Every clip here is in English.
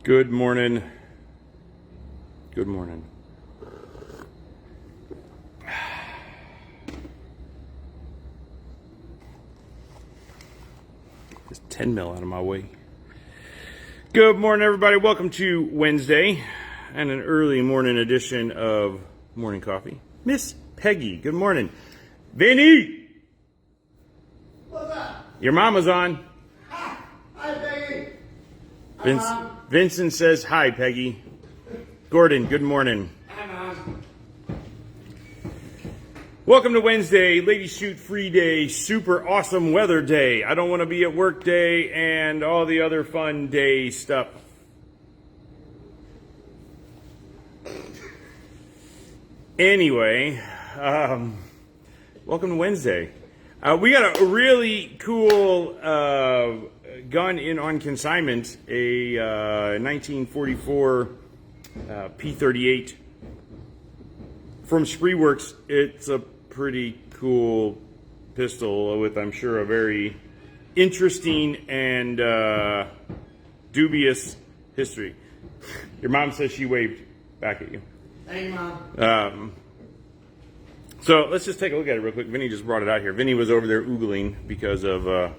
Good morning. Good morning. Just 10 mil out of my way. Good morning, everybody. Welcome to Wednesday and an early morning edition of Morning Coffee. Miss Peggy, good morning. Vinny! What's up? Your mama's on. Hi, Peggy. Vincent says hi, Peggy. Gordon, good morning. Hi, Mom. Welcome to Wednesday, Ladies Shoot Free Day, super awesome weather day. I don't want to be at work day and all the other fun day stuff. Anyway, welcome to Wednesday. We got a really cool gun in on consignment, a 1944 P.38 from Spreewerke. It's a pretty cool pistol with, I'm sure, a very interesting and dubious history. Your mom says she waved back at you. Hey, Mom. So let's just take a look at it real quick. Vinny just brought it out here. Vinny was over there oogling because of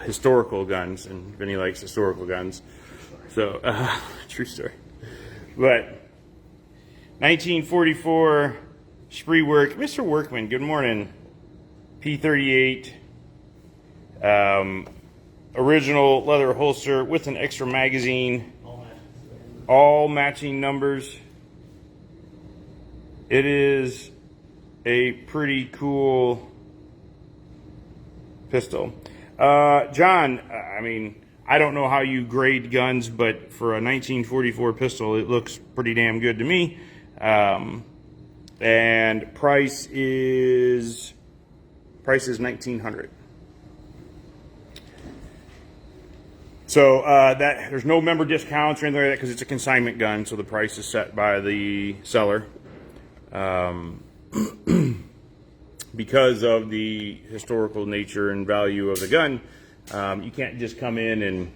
historical guns, and Vinny likes historical guns. So, true story. But 1944 Spreewerke, Mr. Workman, good morning. P.38, original leather holster with an extra magazine, all matching numbers. It is a pretty cool pistol. John, I mean, I don't know how you grade guns, but for a 1944 pistol, it looks pretty damn good to me. And price is $1,900. So that there's no member discounts or anything like that because it's a consignment gun, so the price is set by the seller. Because of the historical nature and value of the gun, you can't just come in and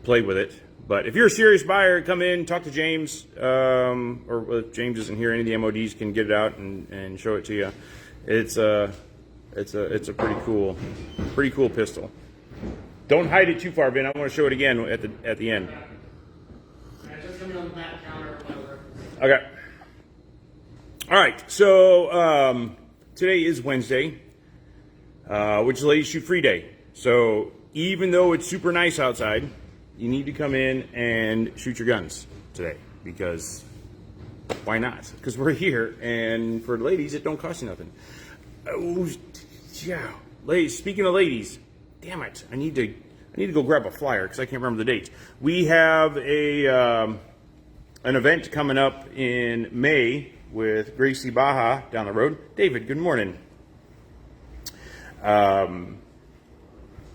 play with it. But if you're a serious buyer, come in, talk to James, or if James isn't here, any of the MODs can get it out and show it to you. It's a pretty cool pistol. Don't hide it too far, Ben. I want to show it again at the end. Just coming on the back counter. Okay. All right. So today is Wednesday, which is Ladies Shoot Free Day. So even though it's super nice outside, you need to come in and shoot your guns today, because why not? Because we're here, and for the ladies, it don't cost you nothing. Oh, yeah. Ladies, speaking of ladies, damn it, I need to go grab a flyer because I can't remember the dates. We have an event coming up in May with Gracie Baja down the road. David, good morning.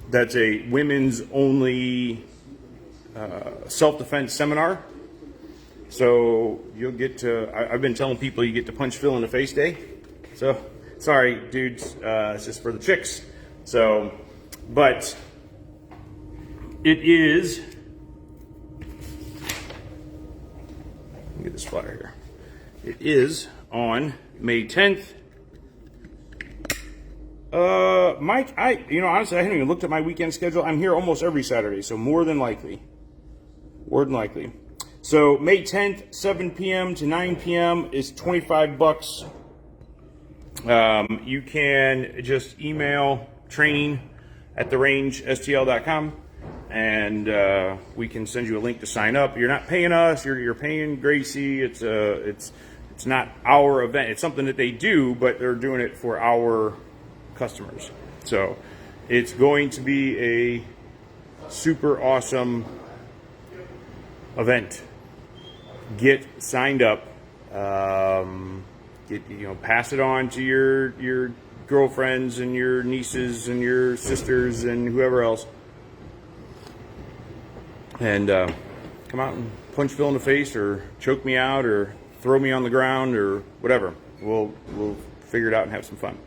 That's a women's only self-defense seminar. So you'll get to, I've been telling people you get to punch Phil in the face day. So, sorry, dudes, it's just for the chicks. So, but it is, let me get this flyer here. It is on May 10th. Mike, honestly, I haven't even looked at my weekend schedule. I'm here almost every Saturday, so more than likely. So May 10th, 7 p.m. to 9 p.m. is $25. You can just email training@therangestl.com, and we can send you a link to sign up. You're not paying us. You're paying Gracie. It's not our event. It's something that they do, but they're doing it for our customers. So it's going to be a super awesome event. Get signed up. Pass it on to your girlfriends and your nieces and your sisters and whoever else. And come out and punch Phil in the face, or choke me out, or throw me on the ground, or whatever. We'll figure it out and have some fun.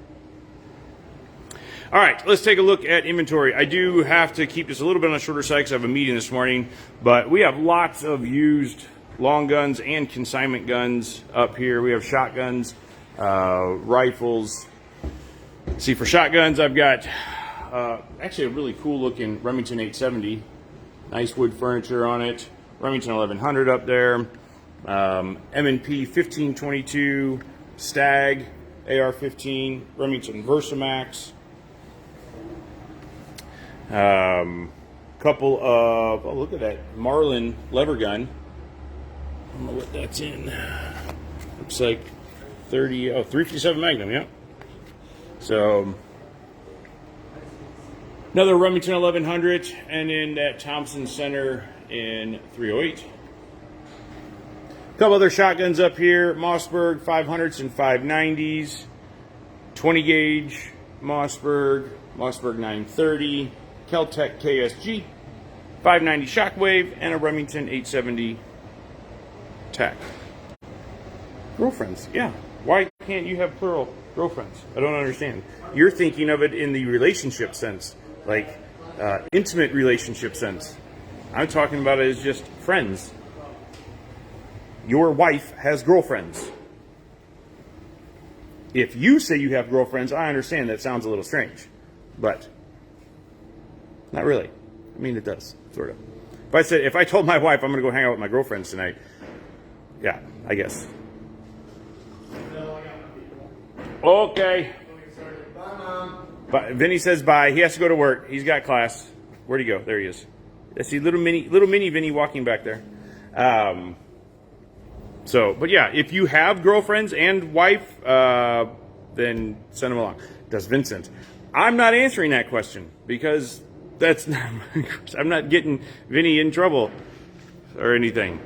All right, let's take a look at inventory. I do have to keep this a little bit on the shorter side because I have a meeting this morning, but we have lots of used long guns and consignment guns up here. We have shotguns, rifles. See, for shotguns, I've got actually a really cool looking Remington 870. Nice wood furniture on it. Remington 1100 up there. M&P 1522, Stag, AR-15, Remington Versamax. Couple of, oh, look at that Marlin lever gun. I don't know what that's in. Looks like 357 Magnum, yeah. So, another Remington 1100, and then that Thompson Center in 308. A couple other shotguns up here, Mossberg 500s and 590s, 20 gauge Mossberg 930, Kel-Tec KSG, 590 Shockwave, and a Remington 870 TAC. Girlfriends, yeah. Why can't you have plural girlfriends? I don't understand. You're thinking of it in the relationship sense, like intimate relationship sense. I'm talking about it as just friends. Your wife has girlfriends. If you say you have girlfriends, I understand that sounds a little strange, but not really. I mean, it does, sort of. If I told my wife I'm going to go hang out with my girlfriends tonight, yeah, I guess. Okay. Bye, Mom. But Vinny says bye. He has to go to work. He's got class. Where'd he go? There he is. I see little mini Vinny walking back there. But yeah, if you have girlfriends and wife, then send them along. Does Vincent? I'm not answering that question because that's not my question. I'm not getting Vinny in trouble or anything.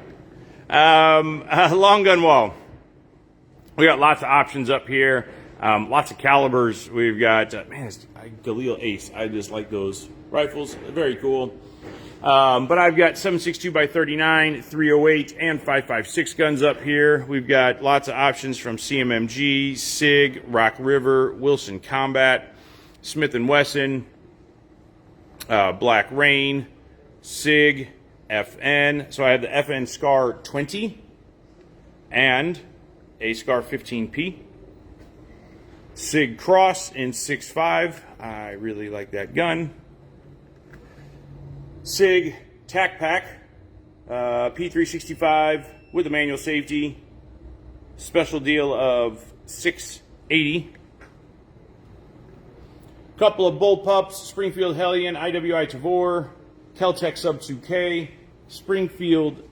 Long gun wall. We got lots of options up here. Lots of calibers. We've got, Galil Ace. I just like those rifles. They're very cool. But I've got 7.62 by 39, 308, and 5.56 guns up here. We've got lots of options from CMMG, SIG, Rock River, Wilson Combat, Smith & Wesson, Black Rain, SIG, FN. So I have the FN Scar 20 and a Scar 15P. SIG Cross in 6.5. I really like that gun. SIG Tac Pack P.38 with a manual safety. Special deal of $680. Couple of bullpups, Springfield Hellion, IWI Tavor, Kel-Tec Sub 2K, Springfield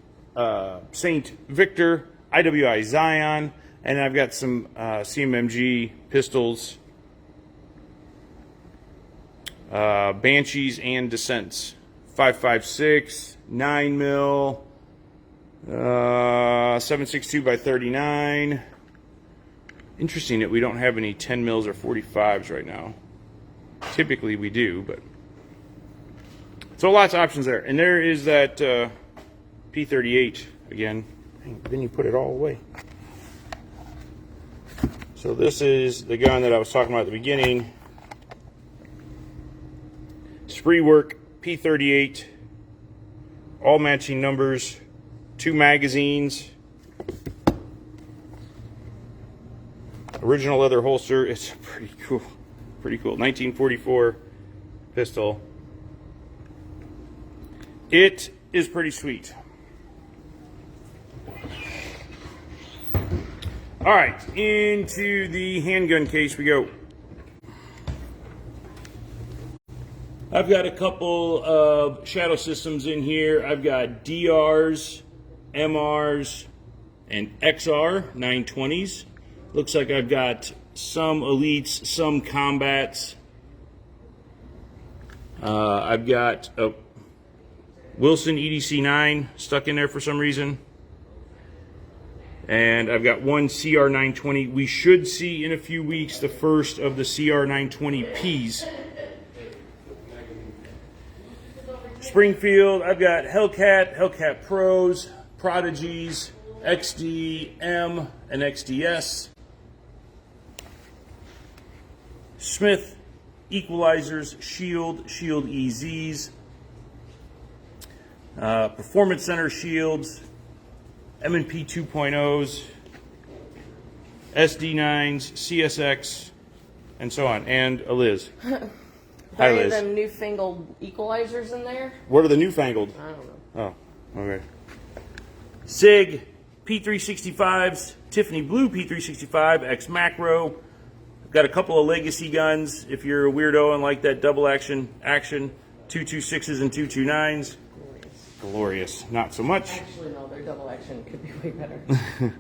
St. Victor, IWI Zion, and I've got some CMMG pistols, Banshees and Descents, 5.56, 9mm, 7.62 by 39. Interesting that we don't have any 10 mils or 45s right now. Typically we do, but so lots of options there. And there is that P.38 again. Then you put it all away. So this is the gun that I was talking about at the beginning. Spreewerke P.38, all matching numbers, 2 magazines, original leather holster. It's pretty cool, 1944 pistol. It is pretty sweet. All right, into the handgun case we go. I've got a couple of Shadow Systems in here. I've got DRs, MRs, and XR 920s. Looks like I've got some Elites, some Combats. I've got a Wilson EDC 9 stuck in there for some reason. And I've got one CR 920. We should see in a few weeks the first of the CR 920Ps. Springfield, I've got Hellcat, Hellcat Pros, Prodigies, XD-M, and XDS. Smith equalizers, Shield EZs, Performance Center shields, M&P 2.0s, SD9s, CSX, and so on, and a Liz. Hi, Any of Liz. them newfangled equalizers in there? What are the newfangled? I don't know. Oh, okay. SIG P365s, Tiffany Blue P365, X Macro. Got a couple of legacy guns if you're a weirdo and like that double action, 226s and 229s. Glorious. Not so much. Actually, no, their double action could be way better.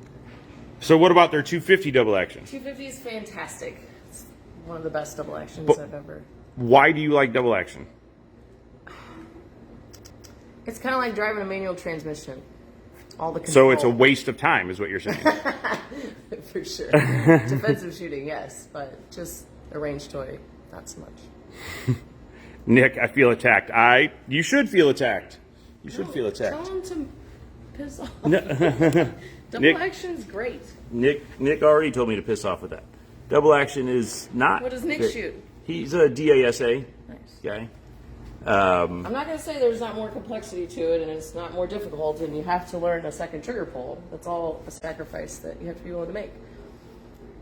So what about their 250 double action? 250 is fantastic. It's one of the best double actions But- I've ever. Why do you like double action? It's kind of like driving a manual transmission. All the control. So it's a waste of time, is what you're saying. For sure. Defensive shooting, yes, but just a range toy, not so much. Nick, I feel attacked. You should feel attacked. You should feel attacked. Tell him to piss off. No. Double Nick- action's great. Nick already told me to piss off with that. Double action is not. What does Nick good. shoot? He's a DASA Nice. guy. I'm not going to say there's not more complexity to it and it's not more difficult and you have to learn a second trigger pull. That's all a sacrifice that you have to be willing to make.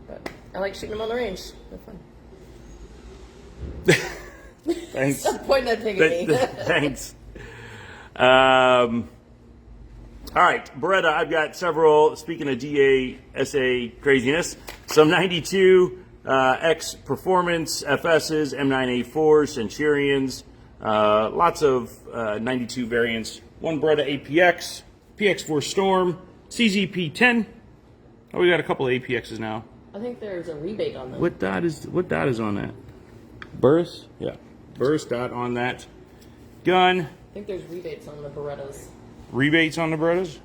But I like shooting them on the range. They're fun. Thanks. Stop pointing that thing at me. Thanks. All right, Beretta, I've got several, speaking of DASA craziness, some 92 X Performance FSs, M9A4s, Centurions, lots of 92 variants, one Beretta APX, PX4 Storm, CZP-10. Oh, we got a couple of APXs now. I think there's a rebate on them. What dot is on that? Burris? Yeah. Burris dot on that gun. I think there's rebates on the Berettas. Rebates on the Berettas?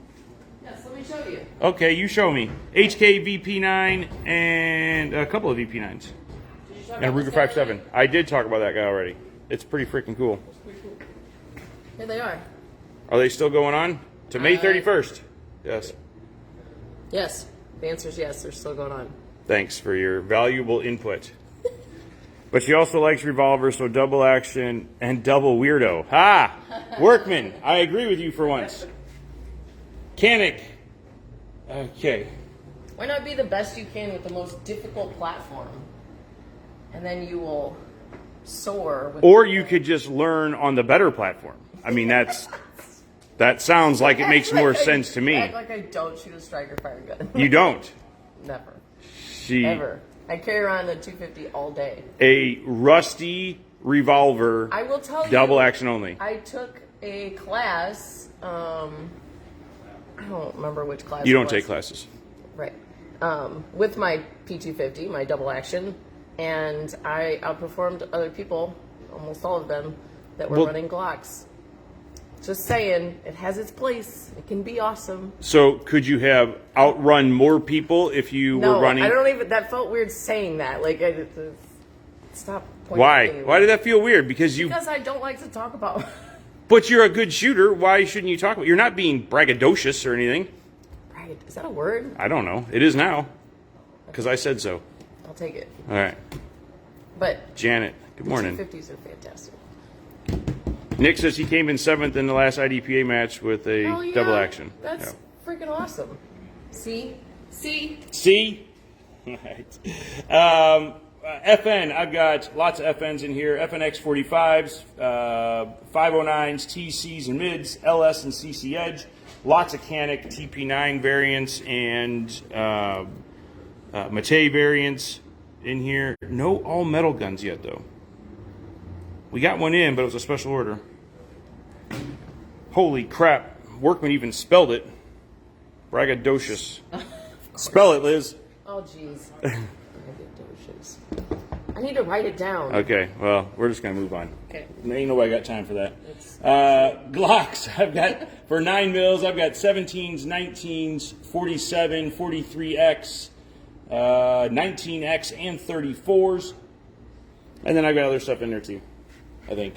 Yes, let me show you. Okay, you show me. HK VP9 and a couple of VP9s. Did you talk And a about Ruger this guy 5.7. already? I did talk about that guy already. It's pretty freaking cool. Pretty cool. Here they are. Are they still going on? To May 31st. Yes. Yes. The answer is yes, they're still going on. Thanks for your valuable input. But she also likes revolvers, so double action and double weirdo. Ha! Workman, I agree with you for once. Canic. Okay. Why not be the best you can with the most difficult platform? And then you will soar. With Or you could just learn on the better platform. I mean, that sounds like it makes more sense to me. Act like I don't shoot a striker fire gun. You don't. Never. She Ever. I carry around a 250 all day. a rusty revolver, I will tell you. double action only. I took a class. I don't remember which class. You it don't was. take classes. Right. With my P250, my double action, and I outperformed other people, almost all of them, that were Well- running Glocks. Just saying, it has its place. It can be awesome. So could you have outrun more people if you No, were running? I don't even. That felt weird saying that. Like, stop. Pointing Why? at me. Why did that feel weird? Because you. Because I don't like to talk about. But you're a good shooter. Why shouldn't you talk about? You're not being braggadocious or anything. Right? Is that a word? I don't know. It is now, because I said so. I'll take it. All right, But Janet. Good morning. 250s are fantastic. Nick says he came in 7th in the last IDPA match with a Hell yeah. double action. That's Yeah. freaking awesome. See? See? All right. FN, I've got lots of FNs in here. FNX 45s, 509s, TCs and mids, LS and CC Edge. Lots of Canic TP9 variants and Matei variants in here. No all metal guns yet, though. We got one in, but it was a special order. Holy crap. Workman even spelled it. Braggadocious. Spell it, Liz. Oh, jeez. I need to write it down. Okay, well, we're just going to move on. Okay. Ain't nobody got time for that. Glocks, I've got, for 9 mils, I've got 17s, 19s, 47, 43X, 19X, and 34s. And then I've got other stuff in there too, I think.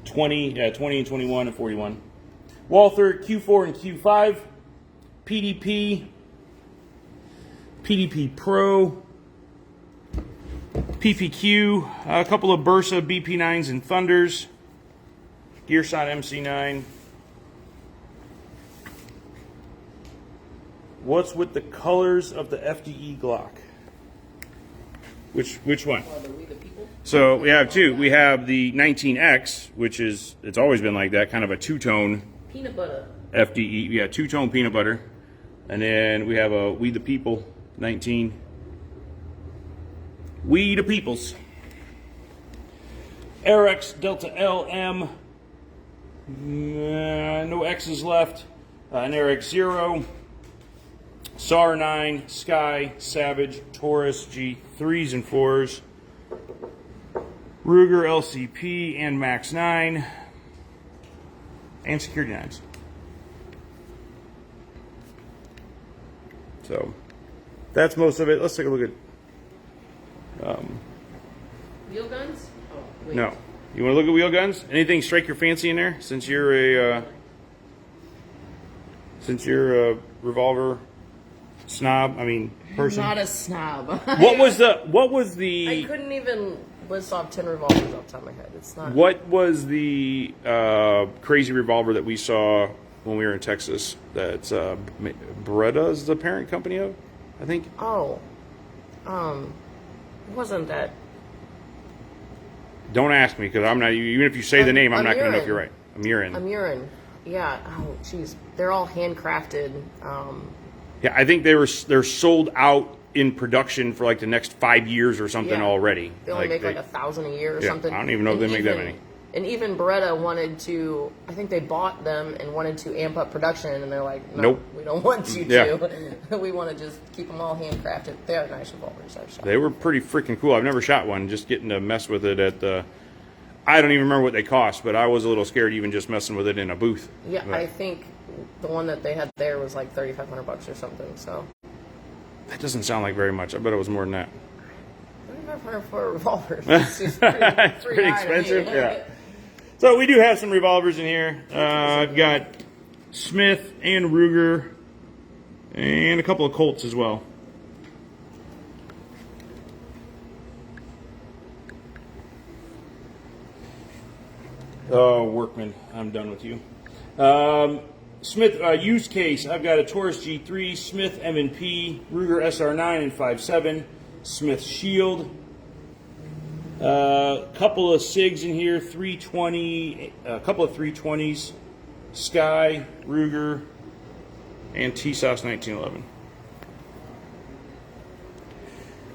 20 and 21 and 41. Walther, Q4 and Q5. PDP Pro. PPQ, a couple of Bursa BP9s and Thunders, Gearshot MC9. What's with the colors of the FDE Glock? Which one? So we have two. We have the 19X, which is, it's always been like that, kind of a two-tone Peanut butter. FDE. Yeah, two-tone peanut butter. And then we have a We the People 19. We the Peoples. RX Delta LM. No X's left. An RX 0. SAR 9, Sky, Savage, Taurus, G3s and 4s. Ruger LCP and Max 9. And Security 9s. So, that's most of it. Let's take a look at... Wheel guns? Oh, wait. No. You want to look at wheel guns? Anything strike your fancy in there? Since you're a revolver snob, I mean, person. Not a snob. What was I the couldn't even list off 10 revolvers off the top of my head. It's not. what was the crazy revolver that we saw when we were in Texas? That's Beretta's the parent company of, I think. Oh. Wasn't that? Don't ask me because I'm not. Even if you say the name, I'm not going to know if you're right. I'm urine. Yeah. Oh, jeez. They're all handcrafted. Yeah, I think they're sold out in production for like the next 5 years or something already. They only make like 1,000 a year or something. I don't even know if they make that many. And even Beretta wanted to, I think they bought them and wanted to amp up production, and they're like, no, nope, we don't want you to. We want to just keep them all handcrafted. They are nice revolvers. I've shot. They were pretty freaking cool. I've never shot one. Just getting to mess with it at the, I don't even remember what they cost, but I was a little scared even just messing with it in a booth. Yeah, but I think the one that they had there was like $3,500 or something. So that doesn't sound like very much. I bet it was more than that. $3,500 for a revolver. It's pretty expensive. Yeah. So we do have some revolvers in here. I've got Smith and Ruger and a couple of Colts as well. Oh, Workman, I'm done with you. Smith used case. I've got a Taurus G3, Smith M&P, Ruger SR9 and 5.7, Smith Shield. Couple of SIGs in here, 320, a couple of 320s, Sky, Ruger, and TSOS 1911.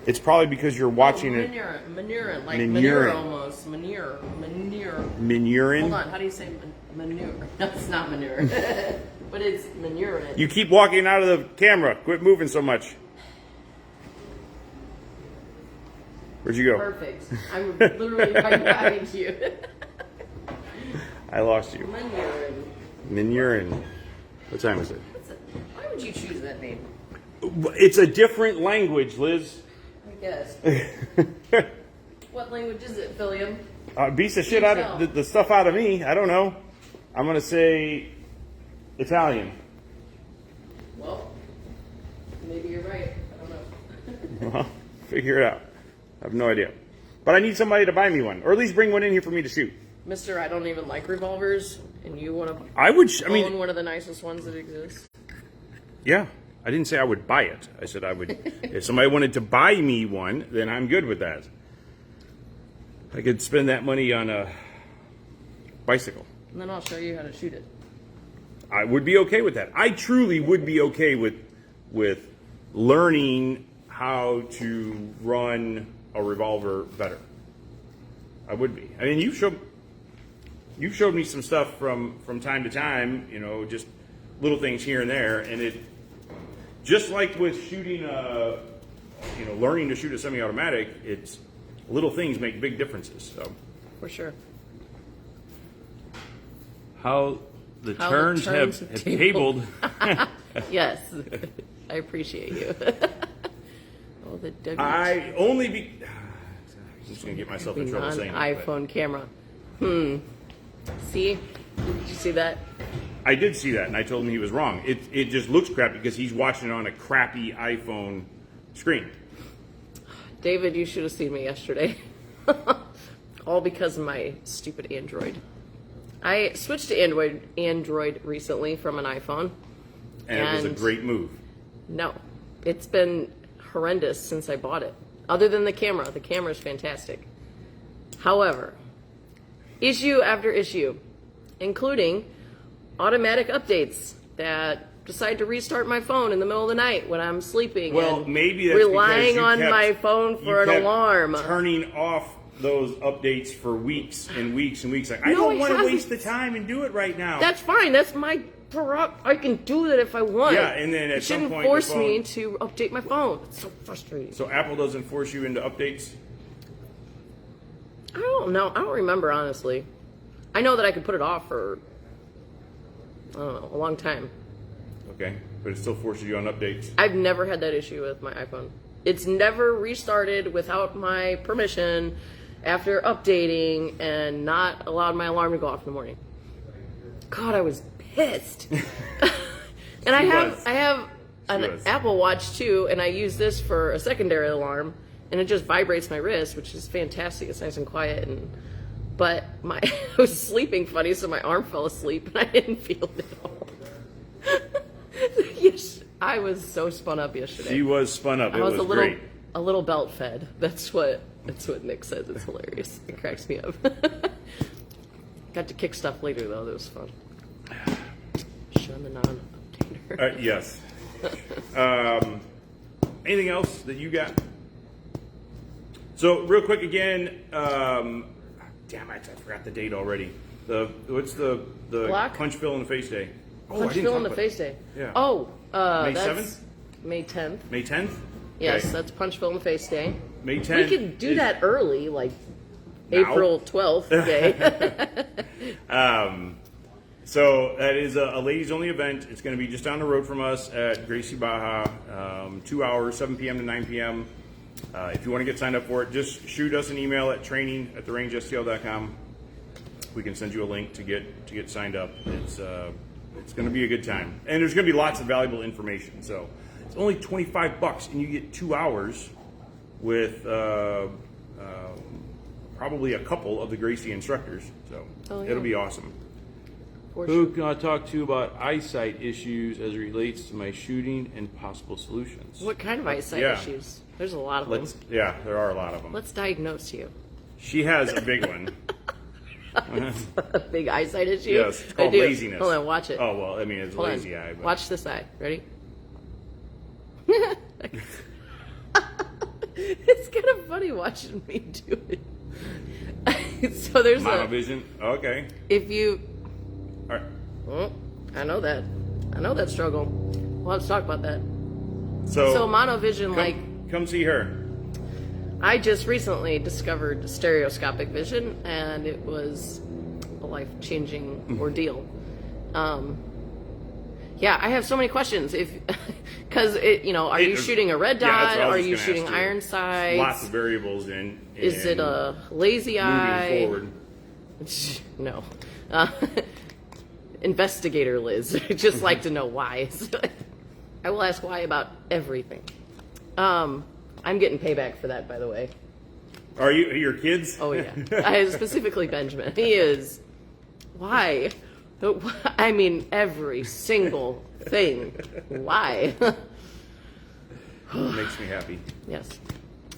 It's probably because you're watching it. Manure, like Manure. manure almost. Manure. Manuring? Hold on, how do you say manure? No, it's not manure. But it's manure. You keep walking out of the camera. Quit moving so much. Where'd you go? Perfect. I'm literally right behind you. I lost you. Manuring. What time is it? Why would you choose that name? It's a different language, Liz. I guess. What language is it, William? Beats the shit out of the stuff out of me. I don't know. I'm gonna say Italian. Well, maybe you're right. I don't know. Well, figure it out. I have no idea. But I need somebody to buy me one, or at least bring one in here for me to shoot. Mister, I don't even like revolvers, and you want to own one of the nicest ones that exists? Yeah. I didn't say I would buy it. I said I would. If somebody wanted to buy me one, then I'm good with that. I could spend that money on a bicycle. And then I'll show you how to shoot it. I would be okay with that. I truly would be okay with learning how to run a revolver better. I would be. I mean, you've showed me some stuff from time to time, you know, just little things here and there, and it just like with shooting learning to shoot a semi-automatic, it's little things make big differences. So For sure. how the turns have tabled. Yes. I appreciate you. Oh, the W. I only be. I'm just gonna get myself in trouble saying that, iPhone camera. See? Did you see that? I did see that, and I told him he was wrong. It just looks crappy because he's watching it on a crappy iPhone screen. David, you should have seen me yesterday. All because of my stupid Android. I switched to Android recently from an iPhone. And it was a great move. No, it's been horrendous since I bought it. Other than the camera. The camera's fantastic. However, issue after issue, including automatic updates that decide to restart my phone in the middle of the night when I'm sleeping. Well, and maybe that's relying because you on my phone for an alarm. Turning off those updates for weeks and weeks and weeks. Like, I No, don't I want to haven't. waste the time and do it right now. That's fine. That's my prerogative. I can do that if I want. Yeah, and then at it some shouldn't point the force phone- me to update my phone. It's so frustrating. So Apple doesn't force you into updates? I don't know. I don't remember, honestly. I know that I could put it off for, I don't know, a long time. Okay, but it still forces you on updates. I've never had that issue with my iPhone. It's never restarted without my permission after updating and not allowed my alarm to go off in the morning. God, I was pissed. And I have an Apple Watch too, and I use this for a secondary alarm, and it just vibrates my wrist, which is fantastic. It's nice and quiet, but I was sleeping funny, so my arm fell asleep, and I didn't feel it at all. Yes, I was so spun up yesterday. She was spun up. I was great. a little belt fed. That's what Nick says. It's hilarious. It cracks me up. Got to kick stuff later though. That was fun. Shun the non-updater. Yes. Anything else that you got? So real quick again. Damn it! I forgot the date already. What's the Block? punch fill in the face day? Punch fill in the face day. Yeah. Oh, May that's 7th? May 10th. May 10th? Yes, Okay. that's punch fill in the face day. May 10th. We could do is- that early, like Now? April 12th day. So that is a ladies only event. It's going to be just down the road from us at Gracie Baja, 2 hours, 7 p.m. to 9 p.m. If you want to get signed up for it, just shoot us an email at training@therangeSTL.com. We can send you a link to get signed up. It's going to be a good time, and there's going to be lots of valuable information. So it's only $25, and you get 2 hours with probably a couple of the Gracie instructors. So it'll be awesome. For Who sure. can I talk to about eyesight issues as it relates to my shooting and possible solutions? What kind of eyesight Yeah. issues? There's a lot of them. Yeah, there are a lot of them. Let's diagnose you. She has a big one. A big eyesight issue? Yes, it's I called do. laziness. Hold on, watch it. Oh, well, I mean, it's a Hold lazy on. eye. But... Watch this eye. Ready? It's kind of funny watching me do it. So there's Monovision. Okay. if you, All right. oh, I know that struggle. We'll have to talk about that. So monovision, like, come see her. I just recently discovered stereoscopic vision, and it was a life-changing ordeal. Yeah, I have so many questions. Because are you shooting a red Yeah, that's dot? what I was Are just you gonna shooting ask you. iron sights? Lots of variables in. Is it a lazy eye? Moving forward. No. Investigator Liz. I just like to know why. I will ask why about everything. I'm getting payback for that, by the way. Are your kids? Oh, yeah. Specifically Benjamin. He is. Why? I mean, every single thing. Why? Makes me happy. Yes.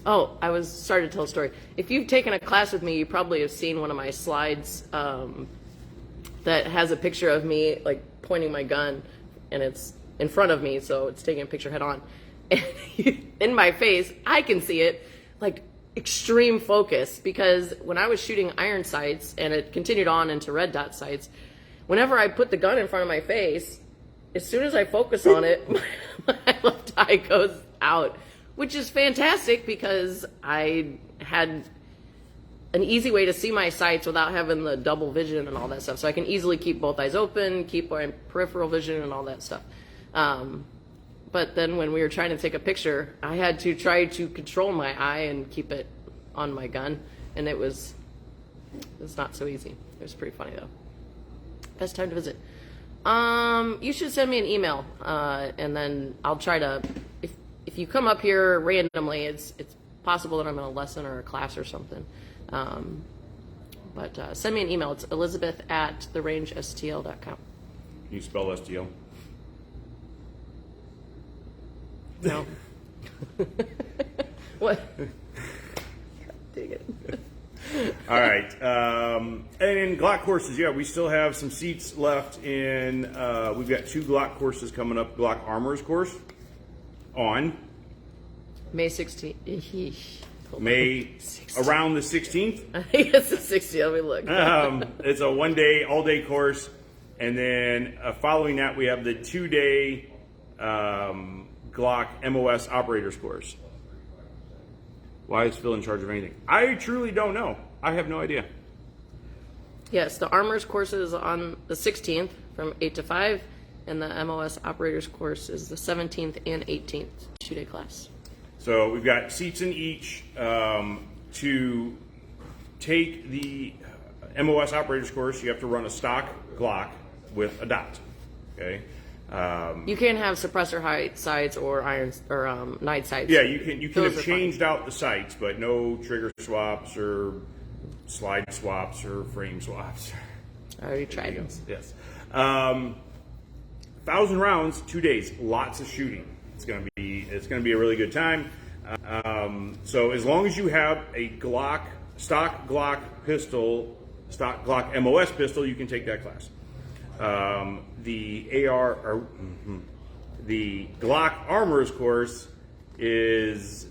Oh, started to tell a story. If you've taken a class with me, you probably have seen one of my slides that has a picture of me, like, pointing my gun, and it's in front of me, so it's taking a picture head on. And in my face, I can see it, like, extreme focus, because when I was shooting iron sights, and it continued on into red dot sights, whenever I put the gun in front of my face, as soon as I focus on it, my left eye goes out, which is fantastic because I had an easy way to see my sights without having the double vision and all that stuff. So I can easily keep both eyes open, keep my peripheral vision and all that stuff. But then when we were trying to take a picture, I had to try to control my eye and keep it on my gun, and it was not so easy. It was pretty funny though. Best time to visit. You should send me an email, and then I'll try to. If you come up here randomly, it's possible that I'm in a lesson or a class or something. But send me an email. It's elizabeth@therangeSTL.com. Can you spell STL? No. What? Dig it. All right. And in Glock courses, yeah, we still have some seats left in, we've got 2 Glock courses coming up. Glock Armorer's course on May 16th. May, around the 16th. I think it's the 60th. Let me look. It's a 1-day, all-day course. And then following that, we have the 2-day Glock MOS Operators course. Why is Phil in charge of anything? I truly don't know. I have no idea. Yes, the Armor's course is on the 16th from 8 to 5, and the MOS Operators course is the 17th and 18th, 2-day class. So we've got seats in each. To take the MOS Operators course, you have to run a stock Glock with a dot. Okay. You can have suppressor height sights or irons or night sights. Yeah, you can Those have are changed out the sights, but no trigger swaps or slide swaps or frame swaps. I already tried them. Yes. 1,000 rounds, 2 days, lots of shooting. It's gonna be a really good time. So as long as you have a stock Glock pistol, stock Glock MOS pistol, you can take that class. The Glock Armorer's course is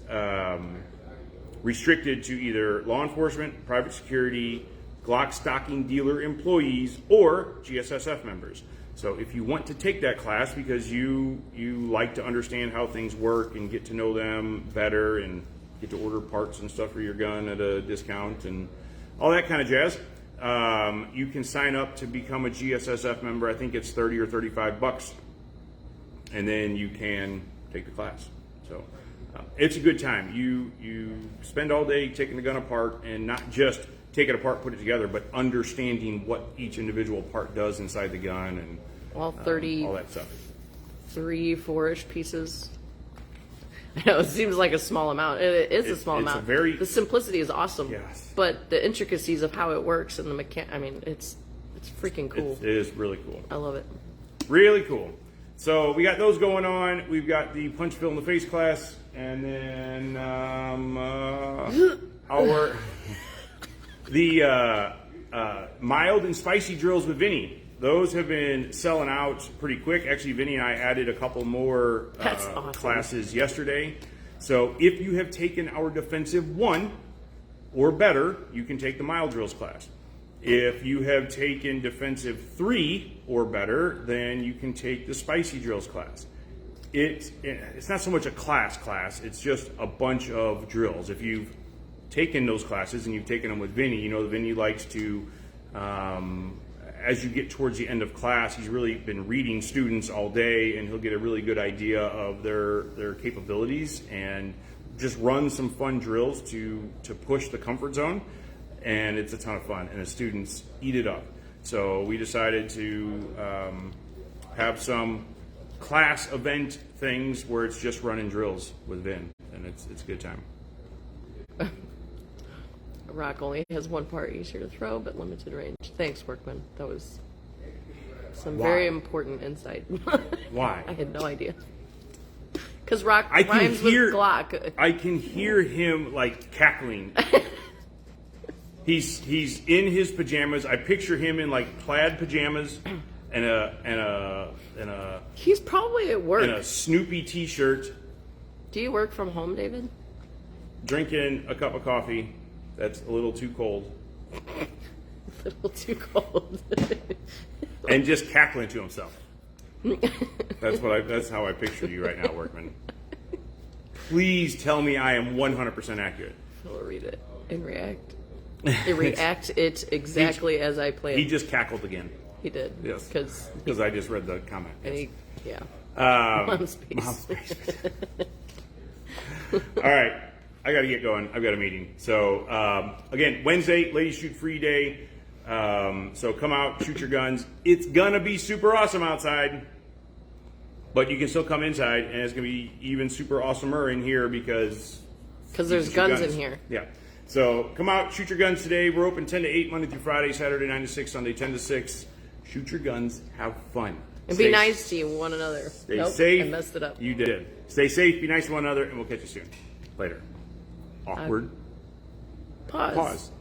restricted to either law enforcement, private security, Glock stocking dealer employees, or GSSF members. So if you want to take that class because you like to understand how things work and get to know them better and get to order parts and stuff for your gun at a discount and all that kind of jazz, you can sign up to become a GSSF member. I think it's $30 or $35, and then you can take the class. So it's a good time. You spend all day taking the gun apart, and not just take it apart, put it together, but understanding what each individual part does inside the gun and all 30, all that stuff. 4-ish pieces. I know it seems like a small amount. It is a small amount. The simplicity is awesome. Yes. But the intricacies of how it works and the I mean, it's freaking cool. It is really cool. I love it. Really cool. So we got those going on. We've got the punch Phil in the face class, and then the mild and spicy drills with Vinny. Those have been selling out pretty quick. Actually, Vinny and I added a couple more awesome. classes yesterday. So if you have taken our defensive 1 or better, you can take the mild drills class. If you have taken defensive 3 or better, then you can take the spicy drills class. It's not so much a class, it's just a bunch of drills. If you've taken those classes and you've taken them with Vinny, you know Vinny likes to, as you get towards the end of class, he's really been reading students all day, and he'll get a really good idea of their capabilities and just run some fun drills to push the comfort zone. And it's a ton of fun, and the students eat it up. So we decided to have some class event things where it's just running drills with Vin, and it's a good time. Rock only has one part easier to throw, but limited range. Thanks, Workman. That was some very important insight. Why? I had no idea. Because Rock rhymes with Glock. I can hear him like cackling. He's in his pajamas. I picture him in like plaid pajamas and a He's probably at work. and a Snoopy T-shirt, Do you work from home, David? drinking a cup of coffee that's a little too cold, A little too cold. and just cackling to himself. That's how I picture you right now, Workman. Please tell me I am 100% accurate. I'll read it and react. React it exactly as I planned. He just cackled again. He did. Yes. Because I just read the comment. and Yes. he, yeah. Mom's space. All right. I got to get going. I've got a meeting. So, again, Wednesday, Ladies Shoot Free Day. So come out, shoot your guns. It's going to be super awesome outside, but you can still come inside, and it's going to be even super awesomer in here because Because there's Shoot your guns in here. Yeah. So come out, shoot your guns today. We're open 10 to 8 Monday through Friday, Saturday 9 to 6, Sunday 10 to 6. Shoot your guns, have fun. And be nice to one another. Stay Nope, safe. I messed it up. You did. Stay safe, be nice to one another, and we'll catch you soon. Later. Awkward. Pause. Pause.